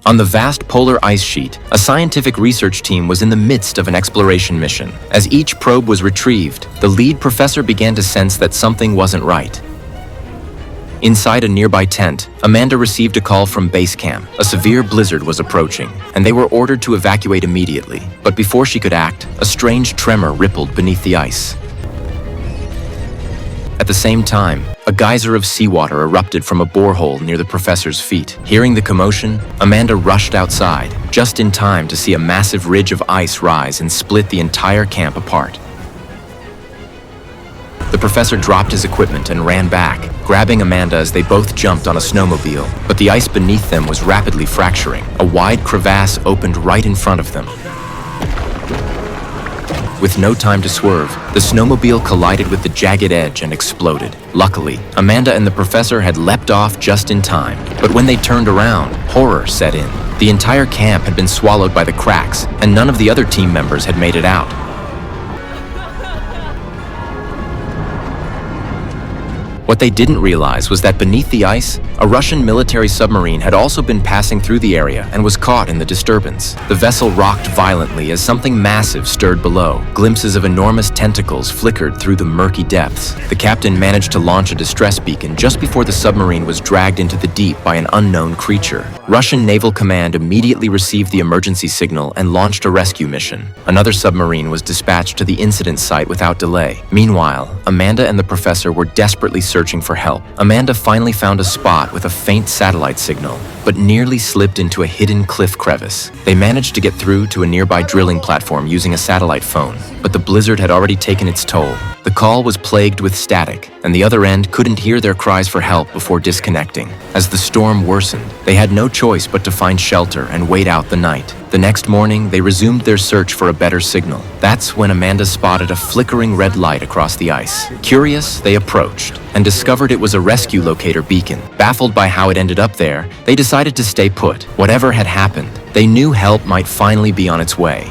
On the vast polar ice sheet, a scientific research team was in the midst of an exploration mission. As each probe was retrieved, the lead professor began to sense that something wasn't right. Inside a nearby tent, Amanda received a call from base camp. A severe blizzard was approaching, and they were ordered to evacuate immediately. But before she could act, a strange tremor rippled beneath the ice. At the same time, a geyser of seawater erupted from a borehole near the professor's feet. Hearing the commotion, Amanda rushed outside, just in time to see a massive ridge of ice rise and split the entire camp apart. The professor dropped his equipment and ran back, grabbing Amanda as they both jumped on a snowmobile. But the ice beneath them was rapidly fracturing. A wide crevasse opened right in front of them. With no time to swerve, the snowmobile collided with the jagged edge and exploded. Luckily, Amanda and the professor had leapt off just in time. But when they turned around, horror set in. The entire camp had been swallowed by the cracks, and none of the other team members had made it out. What they didn't realize was that beneath the ice, a Russian military submarine had also been passing through the area and was caught in the disturbance. The vessel rocked violently as something massive stirred below. Glimpses of enormous tentacles flickered through the murky depths. The captain managed to launch a distress beacon just before the submarine was dragged into the deep by an unknown creature. Russian Naval Command immediately received the emergency signal and launched a rescue mission. Another submarine was dispatched to the incident site without delay. Meanwhile, Amanda and the professor were desperately searching for help. Amanda finally found a spot with a faint satellite signal, but nearly slipped into a hidden cliff crevice. They managed to get through to a nearby drilling platform using a satellite phone, but the blizzard had already taken its toll. The call was plagued with static, and the other end couldn't hear their cries for help before disconnecting. As the storm worsened, they had no choice but to find shelter and wait out the night. The next morning, they resumed their search for a better signal. That's when Amanda spotted a flickering red light across the ice. Curious, they approached and discovered it was a rescue locator beacon. Baffled by how it ended up there, they decided to stay put. Whatever had happened, they knew help might finally be on its way.